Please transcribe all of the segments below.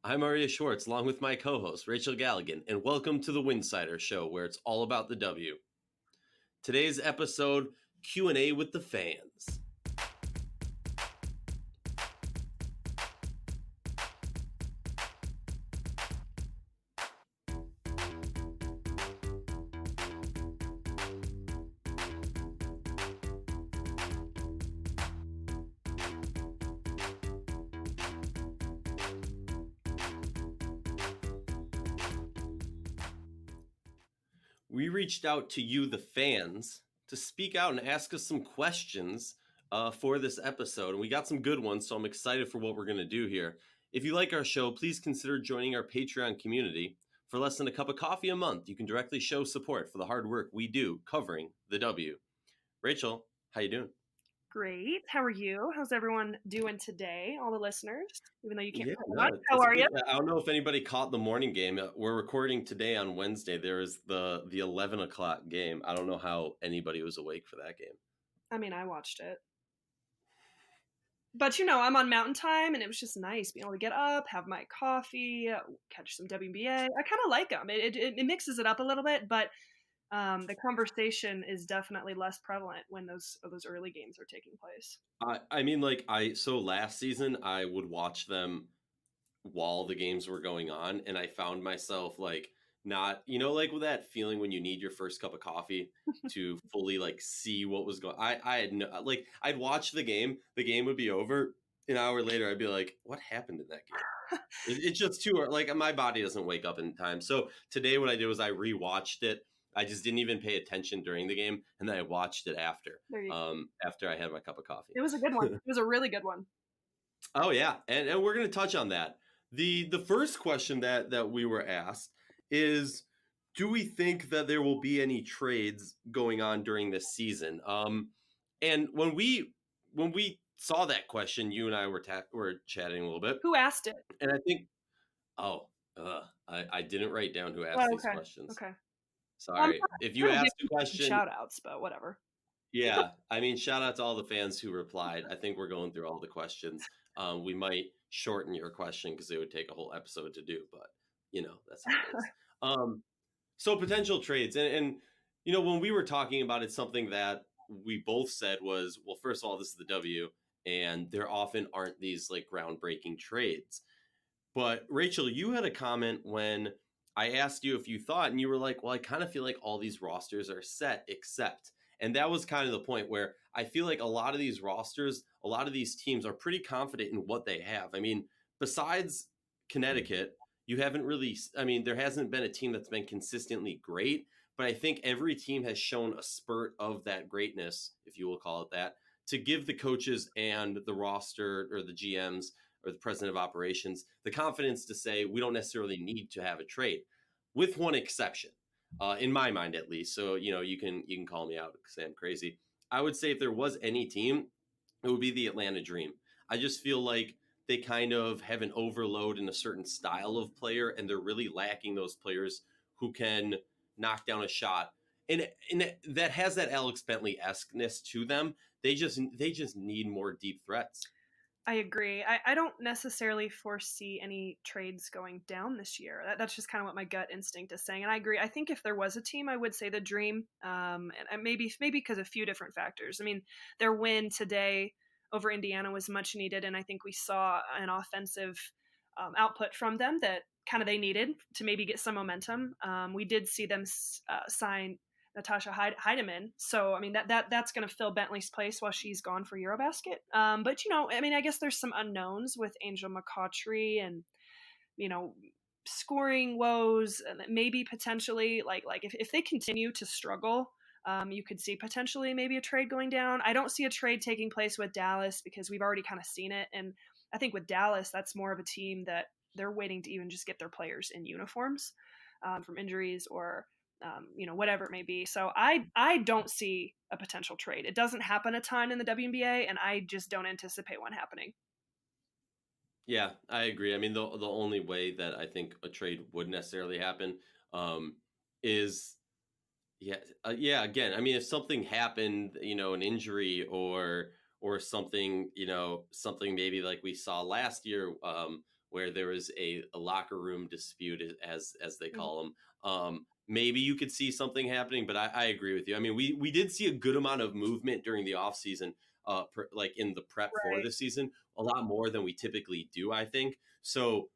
I'm Maria Schwartz, along with my co-host, Rachel Galligan, and welcome to the Winsidr Show, where it's all about the W. Today's episode, Q&A with the fans. We reached out to you, the fans, to speak out and ask us some questions for this episode. And we got some good ones, so I'm excited for what we're going to do here. If you like our show, please consider joining our Patreon community. For less than a cup of coffee a month, you can directly show support for the hard work we do covering the W. Rachel, how you doing? Great. How are you? How's everyone doing today? All the listeners, even though you can't No, How are you? I don't know if anybody caught the morning game. We're recording today on Wednesday. There is the 11 o'clock game. I don't know how anybody was awake for that game. I mean, I watched it. But, I'm on mountain time, and it was just nice being able to get up, have my coffee, catch some WNBA. I kind of like them. It mixes it up a little bit, but the conversation is definitely less prevalent when those early games are taking place. So last season I would watch them while the games were going on, and I found myself not, with that feeling when you need your first cup of coffee to fully see what was going. I had no, I'd watch the game would be over. An hour later, I'd be like, what happened in that game? It's just too, my body doesn't wake up in time. So today what I did was I rewatched it. I just didn't even pay attention during the game, and then I watched it after I had my cup of coffee. It was a good one. It was a really good one. Oh, yeah, and we're going to touch on that. The first question that we were asked is, do we think that there will be any trades going on during this season? And when we saw that question, you and I were chatting a little bit. Who asked it? And I think, I didn't write down who asked these questions. Okay. Sorry. If you asked a question, shout outs, but whatever. Yeah. I mean, shout out to all the fans who replied. I think we're going through all the questions. We might shorten your question because it would take a whole episode to do, but that's how it is. So potential trades. And when we were talking about it, something that we both said was, well, first of all, this is the W, and there often aren't these groundbreaking trades. But Rachel, you had a comment when I asked you if you thought, and you were like, well, I kind of feel like all these rosters are set except. And that was kind of the point where I feel like a lot of these rosters, a lot of these teams are pretty confident in what they have. I mean, besides Connecticut, you haven't really, there hasn't been a team that's been consistently great, but I think every team has shown a spurt of that greatness, if you will call it that, to give the coaches and the roster or the GMs or the president of operations the confidence to say, we don't necessarily need to have a trade, with one exception. In my mind, at least. So, you can call me out because I'm crazy. I would say if there was any team, it would be the Atlanta Dream. I just feel like they kind of have an overload in a certain style of player, and they're really lacking those players who can knock down a shot. And that has that Alex Bentley-esque-ness to them. They just need more deep threats. I agree. I don't necessarily foresee any trades going down this year. That's just kind of what my gut instinct is saying. And I agree. I think if there was a team, I would say the Dream. And maybe because of a few different factors. I mean, their win today over Indiana was much needed. And I think we saw an offensive output from them that kind of they needed to maybe get some momentum. We did see them sign Natasha Heidemann. So, I mean, that's going to fill Bentley's place while she's gone for Eurobasket. But, I guess there's some unknowns with Angel McCautry and, scoring woes, and maybe potentially if they continue to struggle, you could see potentially maybe a trade going down. I don't see a trade taking place with Dallas because we've already kind of seen it. And I think with Dallas, that's more of a team that they're waiting to even just get their players in uniforms from injuries or whatever it may be. So I don't see a potential trade. It doesn't happen a ton in the WNBA, and I just don't anticipate one happening. Yeah, I agree. I mean, the only way that I think a trade would necessarily happen is, again, I mean, if something happened, an injury or something, something maybe like we saw last year where there was a locker room dispute, as they Mhm. call them. Maybe you could see something happening, but I agree with you. I mean, we did see a good amount of movement during the offseason, like in the prep for Right. this season, a lot more than we typically do, I think. So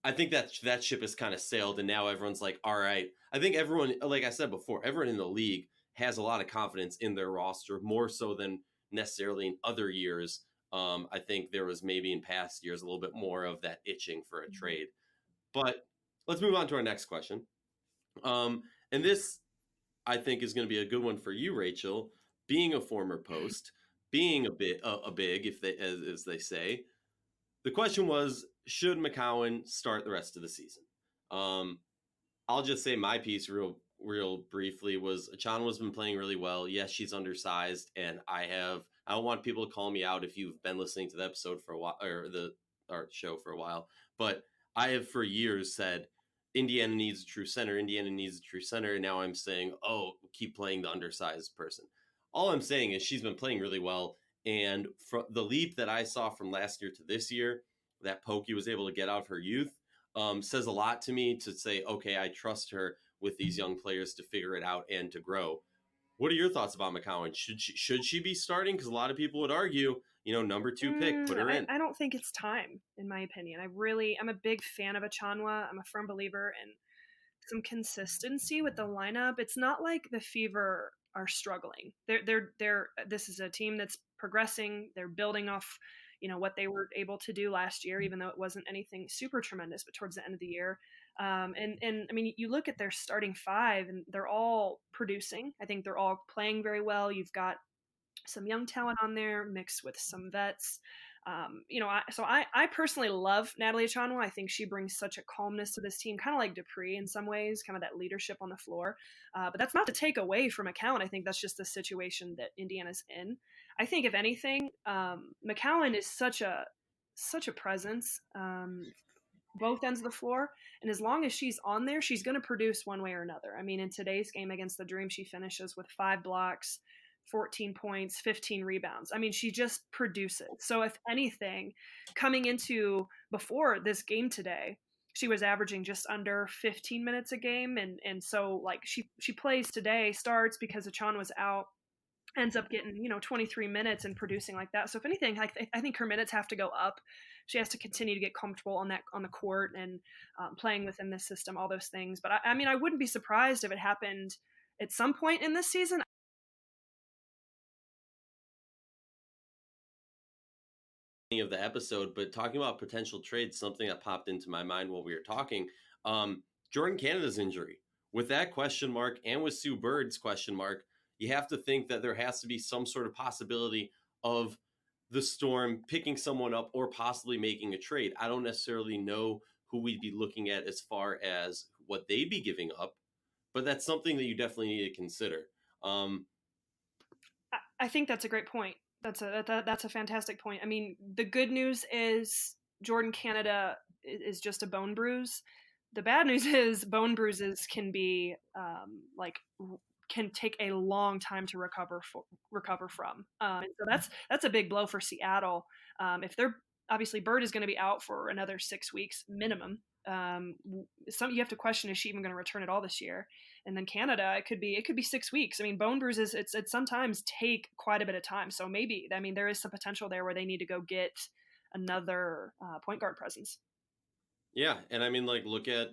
I think that ship has kind of sailed, and now everyone's like, all right. I think everyone, like I said before, everyone in the league has a lot of confidence in their roster, more so than necessarily in other years. I think there was maybe in past years a little bit more of that itching for a Mhm. trade. But let's move on to our next question. And this, I think, is going to be a good one for you, Rachel. Being a former post, being a big, if they as they say, the question was, should McGowan start the rest of the season? Um, I'll just say my piece real briefly was Achana's been playing really well. Yes, she's undersized, and I don't want people to call me out if you've been listening to the episode for a while or the art show for a while, but I have for years said Indiana needs a true center. Indiana needs a true center, and now I'm saying, oh, keep playing the undersized person. All I'm saying is she's been playing really well, and from the leap that I saw from last year to this year, that Pokey was able to get out of her youth, says a lot to me to say, okay, I trust her with these young players to figure it out and to grow. What are your thoughts about McGowan? Should she be starting? Because a lot of people would argue, number 2 pick, put her in. I don't think it's time, in my opinion. I'm a big fan of Achanwa. I'm a firm believer in some consistency with the lineup. It's not like the Fever are struggling. This is a team that's progressing. They're building off, what they were able to do last year, even though it wasn't anything super tremendous, but towards the end of the year. And I mean, you look at their starting five and they're all producing. I think they're all playing very well. You've got some young talent on there mixed with some vets. I personally love Natalie Achanwa. I think she brings such a calmness to this team, kind of like Dupree in some ways, kind of that leadership on the floor. But that's not to take away from McGowan. I think that's just the situation that Indiana's in. I think if anything, McGowan is such a presence, both ends of the floor. And as long as she's on there, she's going to produce one way or another. I mean, in today's game against the Dream, she finishes with 5 blocks, 14 points, 15 rebounds. I mean, she just produces. So, if anything, coming into before this game today, she was averaging just under 15 minutes a game. And so, like, she plays today, starts because Achan was out, ends up getting 23 minutes and producing like that. So if anything, I think her minutes have to go up. She has to continue to get comfortable on the court and playing within this system, all those things. But I mean, I wouldn't be surprised if it happened at some point in this season. Of the episode, but talking about potential trades, something that popped into my mind while we were talking, Jordan Canada's injury. With that question mark and with Sue Bird's question mark, you have to think that there has to be some sort of possibility of the Storm picking someone up or possibly making a trade. I don't necessarily know who we'd be looking at as far as what they'd be giving up, but that's something that you definitely need to consider. I think that's a great point. That's a fantastic point. I mean, the good news is Jordan Canada is just a bone bruise. The bad news is bone bruises can be can take a long time to recover from. So that's a big blow for Seattle. If they're obviously Bird is going to be out for another 6 weeks minimum. Some you have to question, is she even going to return at all this year? And then Canada, it could be 6 weeks. I mean, bone bruises it's sometimes take quite a bit of time. So maybe there is some potential there where they need to go get another point guard presence. Yeah, and I mean, like, look at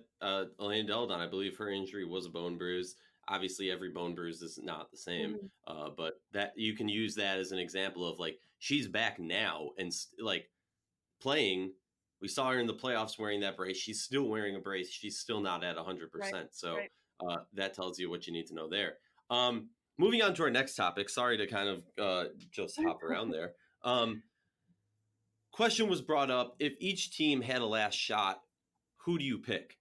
Elaine Deldon. I believe her injury was a bone bruise. Obviously, every bone bruise is not the same, Mm-hmm. but that you can use that as an example of like she's back now and like playing. We saw her in the playoffs wearing that brace. She's still wearing a brace. She's still not at 100%. Right. So Right. that tells you what you need to know there. Moving on to our next topic. Sorry to kind of just hop around there. Question was brought up: if each team had a last shot, who do you pick?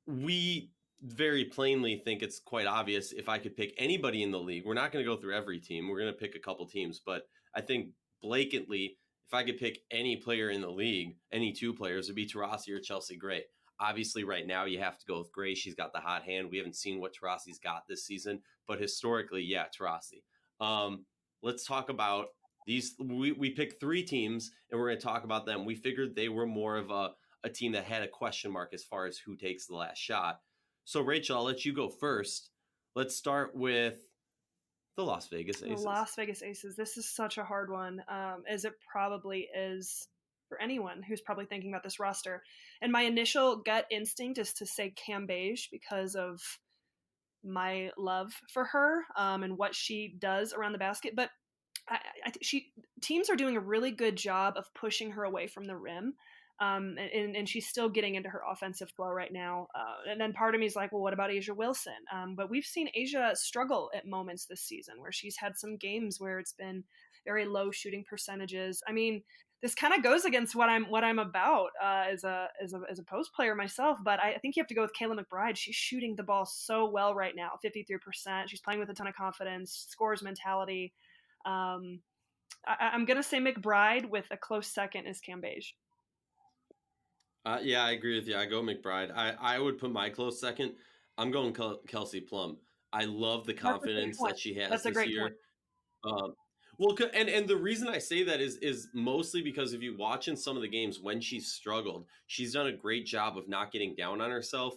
We very plainly think it's quite obvious. If I could pick anybody in the league, we're not going to go through every team. We're going to pick a couple teams, but I think blatantly, if I could pick any player in the league, any 2 players, would be Taurasi or Chelsea Gray. Obviously, right now you have to go with Gray. She's got the hot hand. We haven't seen what Taurasi's got this season, but historically, yeah, Taurasi. Let's talk about We picked 3 teams, and we're going to talk about them. We figured they were more of a team that had a question mark as far as who takes the last shot. So, Rachel, I'll let you go first. Let's start with the Las Vegas The Aces. Las Vegas Aces. This is such a hard one, as it probably is for anyone who's probably thinking about this roster. And my initial gut instinct is to say Cam Beige because of my love for her and what she does around the basket. But teams are doing a really good job of pushing her away from the rim. And she's still getting into her offensive flow right now. And then part of me is like, well, what about Asia Wilson? But we've seen Asia struggle at moments this season where she's had some games where it's been very low shooting percentages. I mean, this kind of goes against what I'm about as a post player myself. But I think you have to go with Kayla McBride. She's shooting the ball so well right now, 53%. She's playing with a ton of confidence, scores mentality. I'm gonna say McBride with a close second is Cam Beige. Yeah, I agree with you. I go McBride. I would put my close second. I'm going Kelsey Plum. I love the confidence that she has this year. Well, and the reason I say that is mostly because if you watch in some of the games when she's struggled, she's done a great job of not getting down on herself.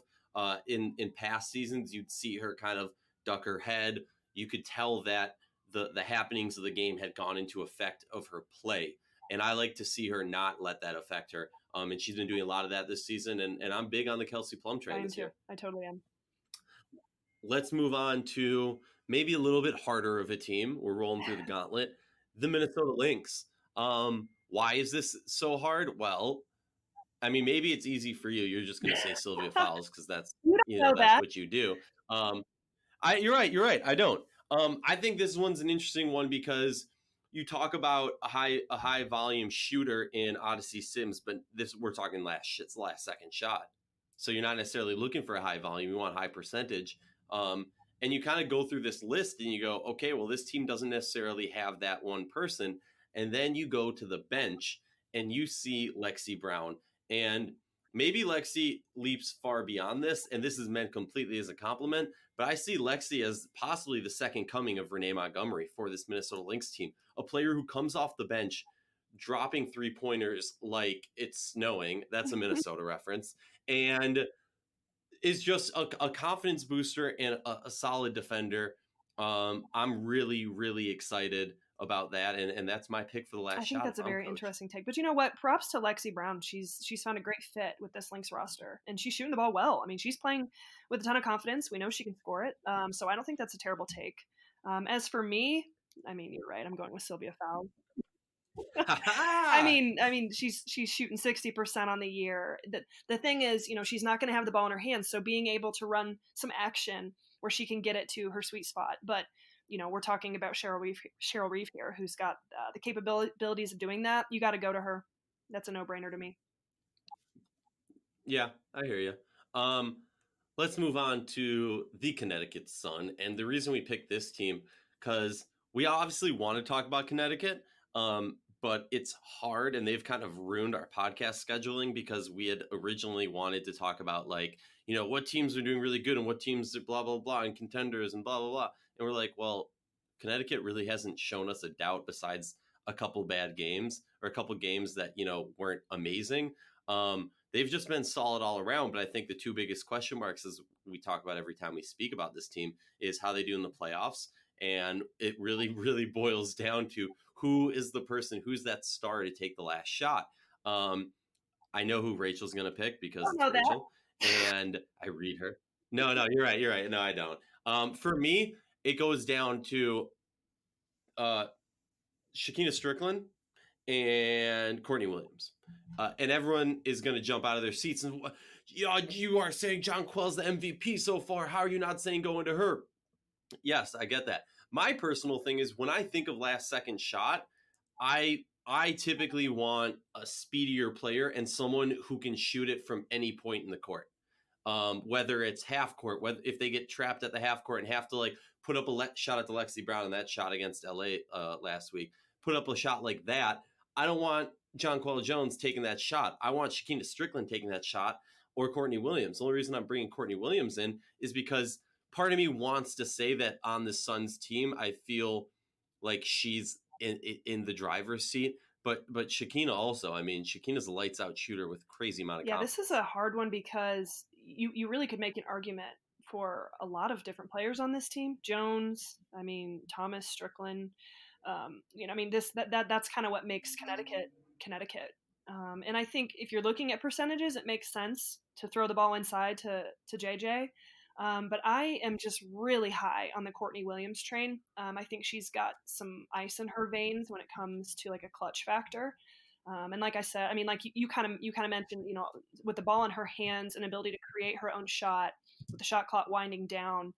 In past seasons, you'd see her kind of duck her head. You could tell that the happenings of the game had gone into effect of her play. And I like to see her not let that affect her. And she's been doing a lot of that this season. And I'm big on the Kelsey Plum train this year. I totally am. Let's move on to maybe a little bit harder of a team. We're rolling through the gauntlet. The Minnesota Lynx. Why is this so hard? Well, I mean, maybe it's easy for you. You're just going to say Sylvia Fowles because that's that's what you do. You're right. I don't. I think this one's an interesting one because you talk about a high volume shooter in Odyssey Sims, but we're talking it's the last second shot. So you're not necessarily looking for a high volume. You want high percentage. And you kind of go through this list and you go, okay, well, this team doesn't necessarily have that one person. And then you go to the bench and you see Lexi Brown. And maybe Lexi leaps far beyond this, and this is meant completely as a compliment, but I see Lexi as possibly the second coming of Renee Montgomery for this Minnesota Lynx team, a player who comes off the bench dropping 3-pointers like it's snowing. That's a Minnesota reference. And is just a confidence booster and a solid defender. I'm really, really excited about that, and that's my pick for the last shot. I think that's a very interesting take. But you know what? Props to Lexi Brown. She's found a great fit with this Lynx roster, and she's shooting the ball well. I mean, she's playing with a ton of confidence. We know she can score it, so I don't think that's a terrible take. As for me, I mean, you're right. I'm going with Sylvia Fowles. I mean, she's shooting 60% on the year. The thing is, she's not going to have the ball in her hands, so being able to run some action where she can get it to her sweet spot. But we're talking about Cheryl Reeve here, who's got the capabilities of doing that. You got to go to her. That's a no-brainer to me. Yeah, I hear you. Let's move on to the Connecticut Sun, and the reason we picked this team because we obviously want to talk about Connecticut. But it's hard, and they've kind of ruined our podcast scheduling because we had originally wanted to talk about what teams are doing really good and what teams are blah, blah, blah, and contenders and blah, blah, blah. And we're like, well, Connecticut really hasn't shown us a doubt besides a couple bad games or a couple games that, weren't amazing. They've just been solid all around. But I think the two biggest question marks, as we talk about every time we speak about this team, is how they do in the playoffs. And it really, really boils down to who is the person, who's that star to take the last shot. I know who Rachel's going to pick because it's Rachel. And I read her. No, you're right. No, I don't. For me, it goes down to Shakina Strickland and Courtney Williams. And everyone is going to jump out of their seats and, you are saying Jonquel's the MVP so far. How are you not saying going to her? Yes, I get that. My personal thing is when I think of last second shot, I typically want a speedier player and someone who can shoot it from any point in the court. Whether it's half court, if they get trapped at the half court and have to put up a shot at the Lexi Brown and that shot against LA last week, put up a shot like that. I don't want Jonquel Jones taking that shot. I want Shakina Strickland taking that shot or Courtney Williams. The only reason I'm bringing Courtney Williams in is because part of me wants to say that on the Suns team, I feel like she's in the driver's seat. But Shakina also, I mean, Shakina's a lights out shooter with crazy amount of Yeah, this is confidence. a hard one because you really could make an argument for a lot of different players on this team. Jones, I mean Thomas Strickland, I mean that's kind of what makes Connecticut. And I think if you're looking at percentages, it makes sense to throw the ball inside to JJ. But I am just really high on the Courtney Williams train. I think she's got some ice in her veins when it comes to like a clutch factor. And like I said, I mean, like you kind of mentioned, with the ball in her hands and ability to create her own shot with the shot clock winding down,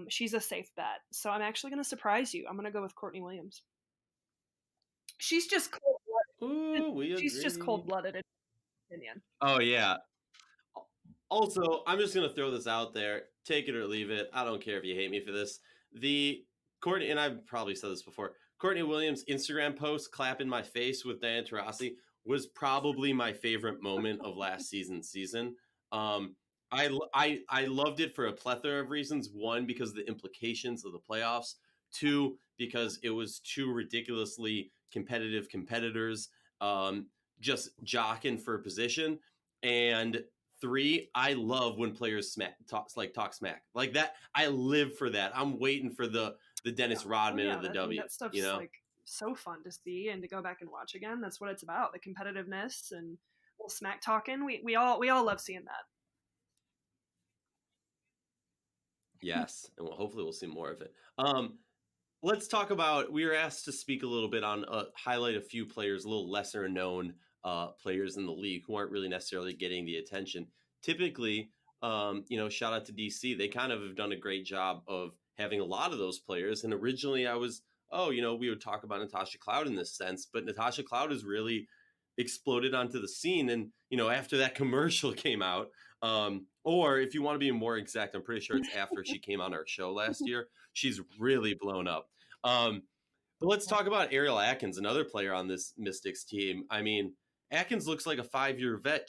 she's a safe bet. So I'm actually going to surprise you. I'm going to go with Courtney Williams. She's just cold blooded. Ooh, we She's just agree. cold blooded, in my opinion. Oh yeah. Also, I'm just gonna throw this out there. Take it or leave it. I don't care if you hate me for this. The Courtney, and I've probably said this before. Courtney Williams Instagram post "clap in my face" with Diane Taurasi was probably my favorite moment of last season. I loved it for a plethora of reasons. One, because of the implications of the playoffs. Two, because it was two ridiculously competitive competitors just jockeying for position. And three, I love when players talk smack like that. I live for that. I'm waiting for the Dennis Rodman of the W. That stuff's like so fun to see and to go back and watch again. That's what it's about, the competitiveness and little smack talking. We all love seeing that. Yes, and hopefully we'll see more of it. Let's talk about. We were asked to speak a little bit on highlight a few players, a little lesser known players in the league who aren't really necessarily getting the attention. Typically, shout out to DC. They kind of have done a great job of having a lot of those players. And originally, I was, we would talk about Natasha Cloud in this sense, but Natasha Cloud has really exploded onto the scene. And after that commercial came out, or if you want to be more exact, I'm pretty sure it's after she came on our show last year. She's really blown up. But let's talk about Ariel Atkins, another player on this Mystics team. I mean, Atkins looks like a 5-year vet.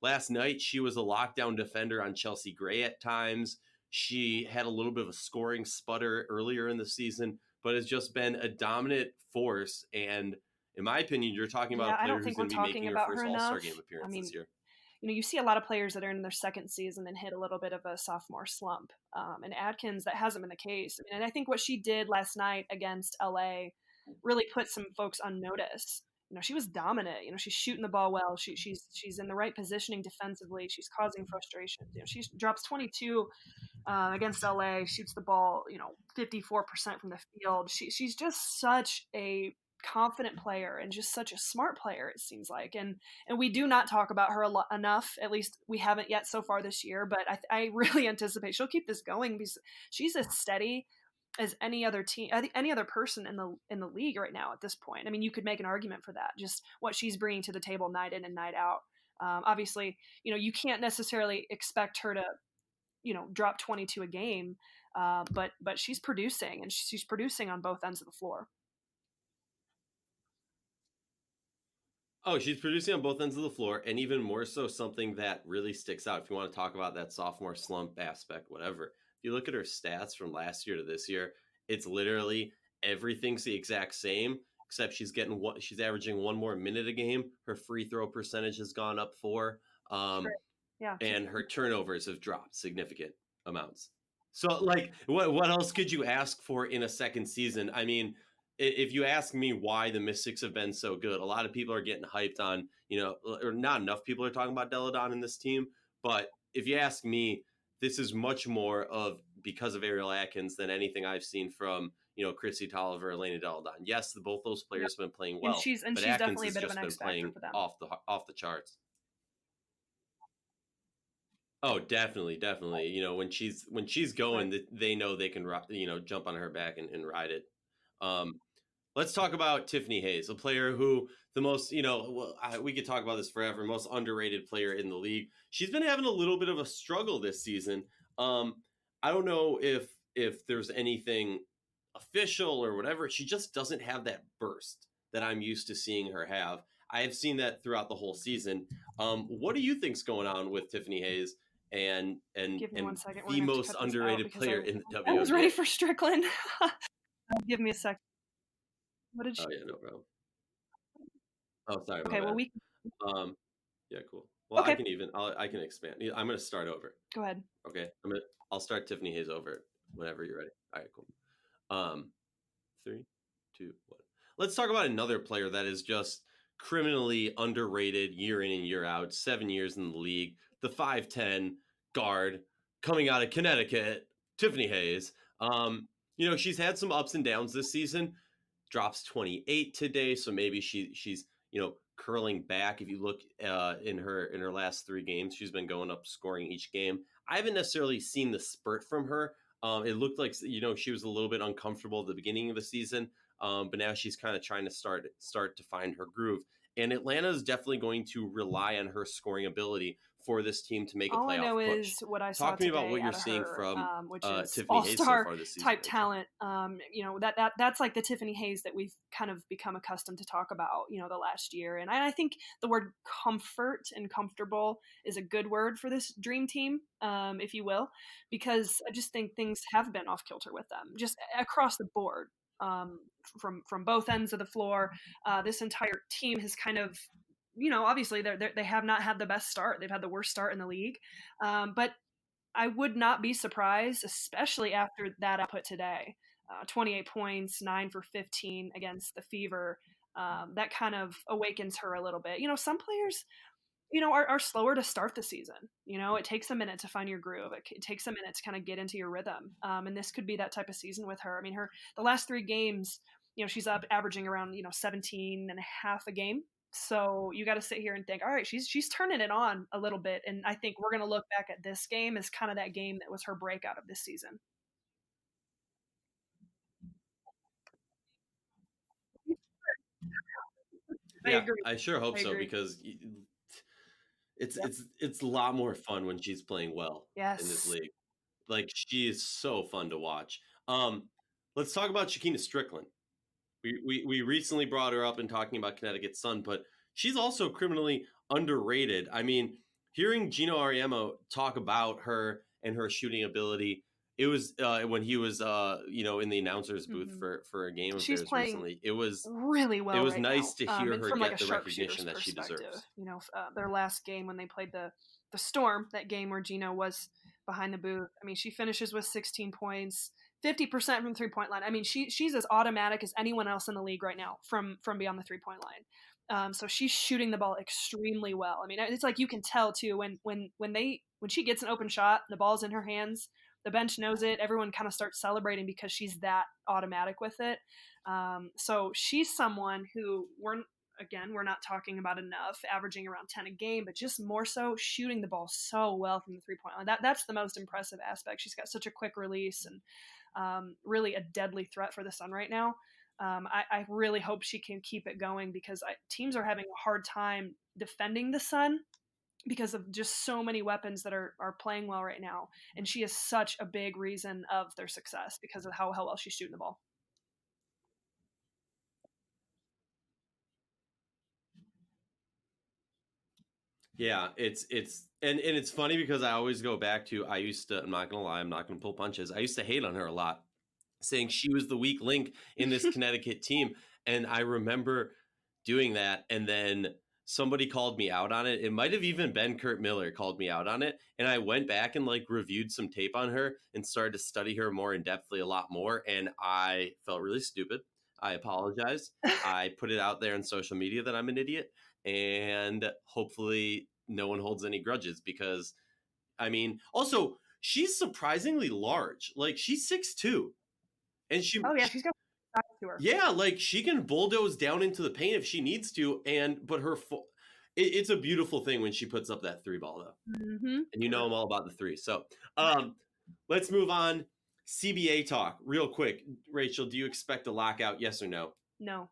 Last night she was a lockdown defender on Chelsea Gray at times. She had a little bit of a scoring sputter earlier in the season, but has just been a dominant force. And in my opinion, you're talking about a player who's going to be making her first All-Star game appearance this year. You see a lot of players that are in their second season and hit a little bit of a sophomore slump. And Atkins, that hasn't been the case. And I think what she did last night against LA really put some folks on notice. She was dominant. She's shooting the ball well. She's in the right positioning defensively. She's causing frustration. She drops 22 against LA, shoots the ball, 54% from the field. She's just such a confident player and just such a smart player, it seems like, and we do not talk about her enough. At least we haven't yet so far this year, but I really anticipate she'll keep this going because she's as steady as any other team, any other person in the league right now at this point. I mean, you could make an argument for that, just what she's bringing to the table night in and night out. Obviously, you can't necessarily expect her to drop 22 a game, but she's producing, and she's producing on both ends of the floor. Oh, she's producing on both ends of the floor, and even more so, something that really sticks out. If you want to talk about that sophomore slump aspect, whatever. If you look at her stats from last year to this year, it's literally everything's the exact same, except she's averaging one more minute a game. Her free throw percentage has gone up 4, and her turnovers have dropped significant amounts. So, like, what else could you ask for in a second season? I mean, if you ask me why the Mystics have been so good, a lot of people are getting hyped on, or not enough people are talking about Deladon in this team. But if you ask me, this is much more of because of Ariel Atkins than anything I've seen from, Chrissy Tolliver, Elena Deladon. Yes, both those players have been playing well, and she's but Atkins definitely a bit of an X factor for them. off the charts. Oh, definitely. When she's going, right, they know they can, jump on her back and ride it. Let's talk about Tiffany Hayes, a player who the most, we could talk about this forever, most underrated player in the league. She's been having a little bit of a struggle this season. I don't know if there's anything official or whatever. She just doesn't have that burst that I'm used to seeing her have. I have seen that throughout the whole season. What do you think's going on with Tiffany Hayes and the most underrated player in the W? I was ready for Strickland. Give me a second. What did she? Oh yeah, no problem. Oh, sorry, my Okay, well bad. we. Um, yeah, cool. Well, Okay, I can expand. I'm gonna start over. go ahead. Okay, I'll start Tiffany Hayes over whenever you're ready. All right, cool. Um, three, two, one. Let's talk about another player that is just criminally underrated year in and year out. 7 years in the league, the 5'10" guard coming out of Connecticut, Tiffany Hayes. She's had some ups and downs this season. Drops 28 today, so maybe she's curling back. If you look in her last 3 games, she's been going up scoring each game. I haven't necessarily seen the spurt from her. It looked like she was a little bit uncomfortable at the beginning of the season, but now she's kind of trying to start to find her groove. And Atlanta is definitely going to rely on her scoring ability for this team to make a All I playoff know push. is what I saw Talk to me about today what you're out of seeing her, from which is Tiffany Hayes so all-star far this season, type Rachel. talent. That's like the Tiffany Hayes that we've kind of become accustomed to talk about, the last year. And I think the word comfort and comfortable is a good word for this dream team, if you will, because I just think things have been off kilter with them, just across the board. From both ends of the floor, this entire team has kind of, obviously they have not had the best start. They've had the worst start in the league. But I would not be surprised, especially after that output today. 28 points, 9 for 15 against the Fever. That kind of awakens her a little bit. Some players, are slower to start the season. It takes a minute to find your groove. It takes a minute to kind of get into your rhythm. And this could be that type of season with her. I mean, the last 3 games, she's up averaging around, 17 and a half a game. So you got to sit here and think, all right, she's turning it on a little bit. And I think we're going to look back at this game as kind of that game that was her breakout of this season. I Yeah, agree. I sure hope I so agree. because it's Yep. it's a lot more fun when she's playing well in this Yes. league. Like she is so fun to watch. Let's talk about Shakina Strickland. We recently brought her up in talking about Connecticut Sun, but she's also criminally underrated. I mean, hearing Gino Ariemo talk about her and her shooting ability, it was when he was in the announcers booth Mm-hmm. for a game of She's theirs playing recently. It was really well right nice now. to hear And her from like a get the sharpshooter's recognition that she perspective, deserves. their last game when they played the Storm, that game where Gino was behind the booth. I mean, she finishes with 16 points, 50% from 3-point line. I mean, she's as automatic as anyone else in the league right now from beyond the 3-point line. So she's shooting the ball extremely well. I mean, it's like you can tell too when she gets an open shot, the ball's in her hands. The bench knows it. Everyone kind of starts celebrating because she's that automatic with it. So she's someone who we're not talking about enough, averaging around 10 a game, but just more so shooting the ball so well from the 3-point line. That's the most impressive aspect. She's got such a quick release and really a deadly threat for the Sun right now. I really hope she can keep it going because teams are having a hard time defending the Sun because of just so many weapons that are playing well right now. And she is such a big reason of their success because of how well she's shooting the ball. Yeah, and it's funny because I always go back to I'm not gonna lie, I'm not gonna pull punches. I used to hate on her a lot, saying she was the weak link in this Connecticut team. And I remember doing that, and then somebody called me out on it. It might have even been Kurt Miller called me out on it. And I went back and like reviewed some tape on her and started to study her more in depthly a lot more. And I felt really stupid. I apologize. I put it out there on social media that I'm an idiot. And hopefully no one holds any grudges because I mean, also she's surprisingly large. Like she's 6'2". And Oh yeah, she's got size to her. yeah, like she can bulldoze down into the paint if she needs to, but it's a beautiful thing when she puts up that 3 ball though, Mm-hmm. and I'm all about the 3. So, let's move on. CBA talk real quick. Rachel, do you expect a lockout? Yes or no? No.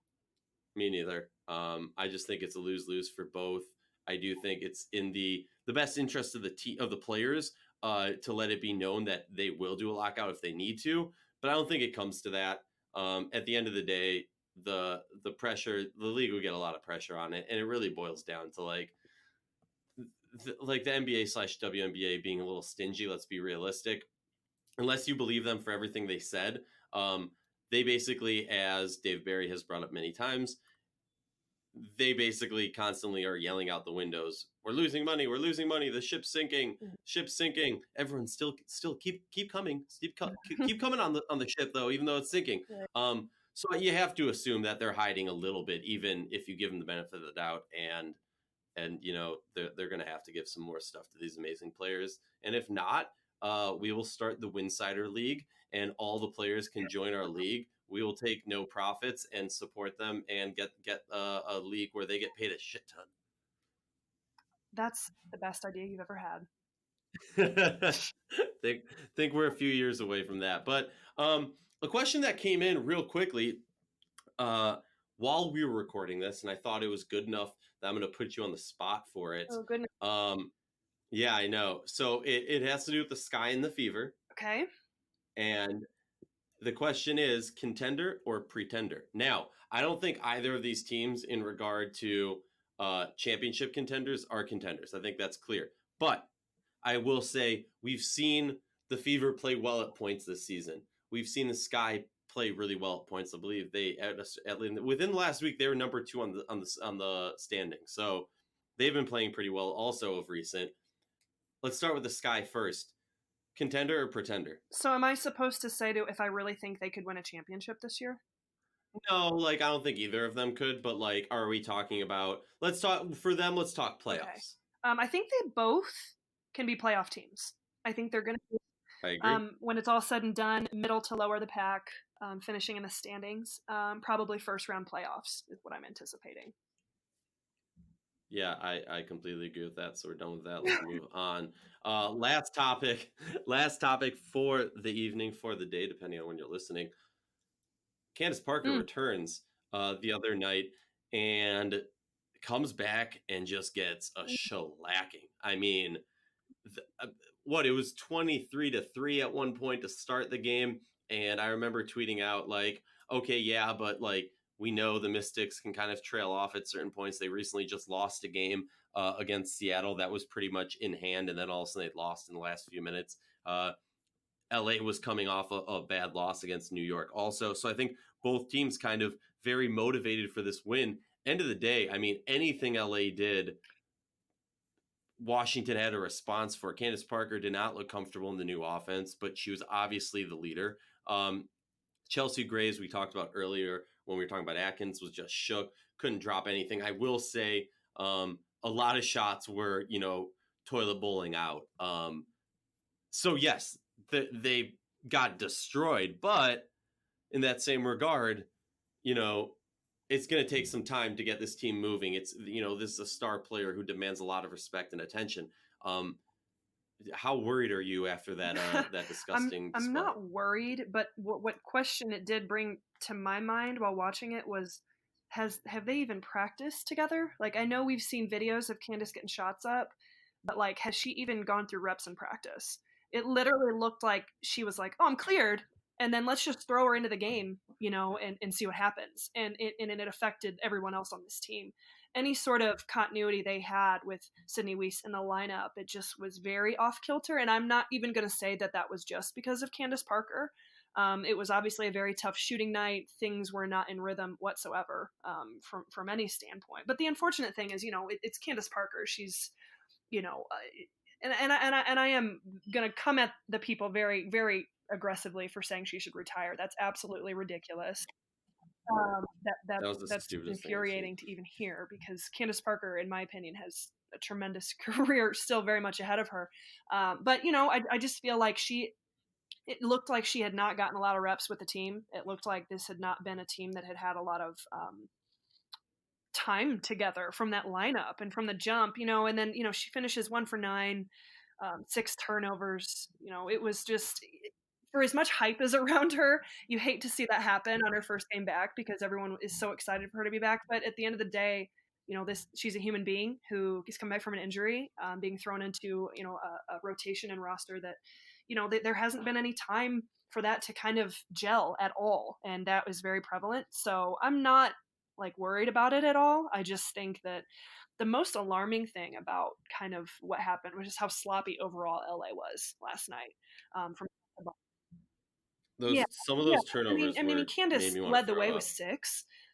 Me neither. I just think it's a lose-lose for both. I do think it's in the best interest of the players to let it be known that they will do a lockout if they need to, but I don't think it comes to that. At the end of the day, the pressure, the league will get a lot of pressure on it, and it really boils down to like the NBA/WNBA being a little stingy. Let's be realistic. Unless you believe them for everything they said, they basically, as Dave Barry has brought up many times, they basically constantly are yelling out the windows, we're losing money, the ship's sinking, everyone still keep coming, keep coming on the ship though, even though it's sinking. Right. So you have to assume that they're hiding a little bit, even if you give them the benefit of the doubt, and they're going to have to give some more stuff to these amazing players. And if not, we will start the Winsidr League, and all the players can join our league. We will take no profits and support them, and get a league where they get paid a shit ton. That's the best idea you've ever had. think we're a few years away from that. But a question that came in real quickly while we were recording this, and I thought it was good enough that I'm going to put you on the spot for it. Oh, goodness. Yeah, I know. So it has to do with the Sky and the Fever. Okay. And the question is, contender or pretender? Now, I don't think either of these teams, in regard to championship contenders, are contenders. I think that's clear. But I will say we've seen the Fever play well at points this season. We've seen the Sky play really well at points. I believe they within the last week they were number 2 on the standing. So they've been playing pretty well also of recent. Let's start with the Sky first. Contender or pretender? So am I supposed to say if I really think they could win a championship this year? No, I don't think either of them could, but are we talking about, let's talk playoffs. Okay. I think they both can be playoff teams. I think they're going to be, I agree. when it's all said and done, middle to lower the pack, finishing in the standings, probably first round playoffs is what I'm anticipating. Yeah, I completely agree with that. So we're done with that. Let's move on. Last topic for the evening, for the day, depending on when you're listening. Candace Parker returns the other night and comes back and just gets a shellacking. I mean, it was 23-3 at one point to start the game. And I remember tweeting out okay, yeah, but we know the Mystics can kind of trail off at certain points. They recently just lost a game against Seattle that was pretty much in hand, and then all of a sudden they lost in the last few minutes. LA was coming off a bad loss against New York also. So I think both teams kind of very motivated for this win. End of the day, I mean, anything LA did, Washington had a response for. Candace Parker did not look comfortable in the new offense, but she was obviously the leader. Chelsea Graves, we talked about earlier when we were talking about Atkins, was just shook, couldn't drop anything. I will say a lot of shots were, toilet bowling out. So yes, they got destroyed, but in that same regard, it's going to take some time to get this team moving. It's, this is a star player who demands a lot of respect and attention. How worried are you after that that disgusting I'm not worried, but what question it did bring to my mind while watching it was, have they even practiced together? I know we've seen videos of Candace getting shots up, but has she even gone through reps in practice? It literally looked like she was like, oh, I'm cleared, and then let's just throw her into the game, and see what happens. And it affected everyone else on this team. Any sort of continuity they had with Sydney Weiss in the lineup, it just was very off kilter. And I'm not even going to say that was just because of Candace Parker. It was obviously a very tough shooting night. Things were not in rhythm whatsoever from any standpoint. But the unfortunate thing is, it's Candace Parker. She's, and I am going to come at the people very, very aggressively for saying she should retire. That's absolutely ridiculous. That's infuriating to even hear, because Candace Parker, in my opinion, has a tremendous career still very much ahead of her. But I just feel like it looked like she had not gotten a lot of reps with the team. It looked like this had not been a team that had a lot of time together from that lineup and from the jump, and then, she finishes 1 for 9, 6 turnovers. It was just, for as much hype as around her, you hate to see that happen on her first game back, because everyone is so excited for her to be back. But at the end of the day, she's a human being who has come back from an injury, being thrown into, a rotation and roster that, there hasn't been any time for that to kind of gel at all. And that was very prevalent. So I'm not worried about it at all. I just think that the most alarming thing about kind of what happened was just how sloppy overall LA was last night. Yeah, Some of yeah. those turnovers I mean, made Candace me want to led the throw way with up.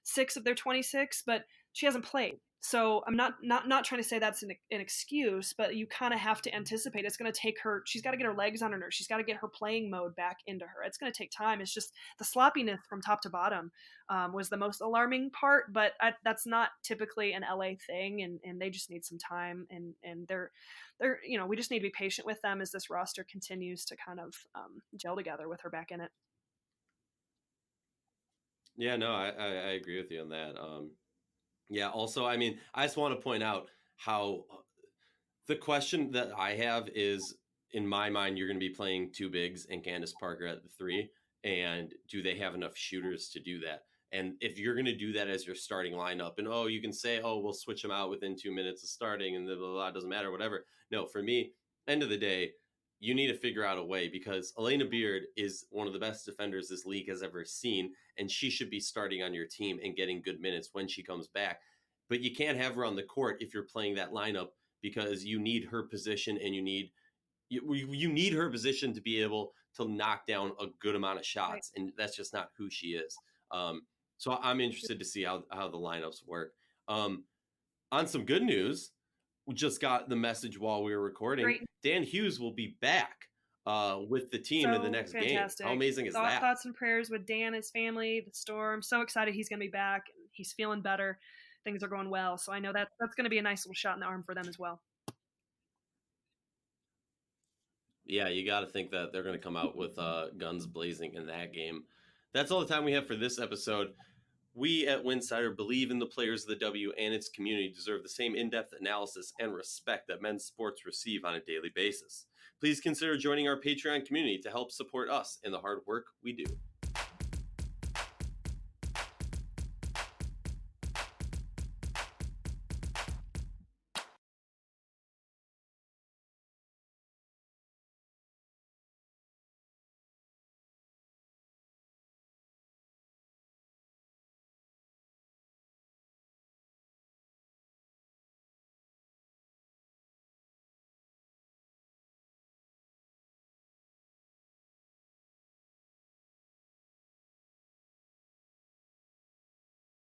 6 of their 26, but she hasn't played. So I'm not trying to say that's an excuse, but you kind of have to anticipate it's going to take her. She's got to get her legs under her. She's got to get her playing mode back into her. It's going to take time. It's just the sloppiness from top to bottom was the most alarming part, but that's not typically an LA thing, and they just need some time, and they're we just need to be patient with them as this roster continues to kind of gel together with her back in it. Yeah, no, I agree with you on that. Yeah, also, I mean, I just want to point out how the question that I have is, in my mind, you're going to be playing two bigs and Candace Parker at the three, and do they have enough shooters to do that? And if you're going to do that as your starting lineup, and you can say, we'll switch them out within 2 minutes of starting, and blah, blah, blah, doesn't matter, whatever. No, for me, end of the day, you need to figure out a way, because Elena Beard is one of the best defenders this league has ever seen, and she should be starting on your team and getting good minutes when she comes back. But you can't have her on the court if you're playing that lineup, because you need her position, and you need her position to be able to knock down a good amount of Right. shots, and that's just not who she is. So I'm interested to see how the lineups work. On some good news, we just got the message while we were recording. Great. Dan Hughes will be back with the team in the So next game. How fantastic. amazing is that? Thoughts and prayers with Dan, his family, the storm. So excited he's going to be back. He's feeling better. Things are going well. So I know that's going to be a nice little shot in the arm for them as well. Yeah, you got to think that they're going to come out with guns blazing in that game. That's all the time we have for this episode. We at Winsidr believe in the players of the W and its community deserve the same in-depth analysis and respect that men's sports receive on a daily basis. Please consider joining our Patreon community to help support us in the hard work we do.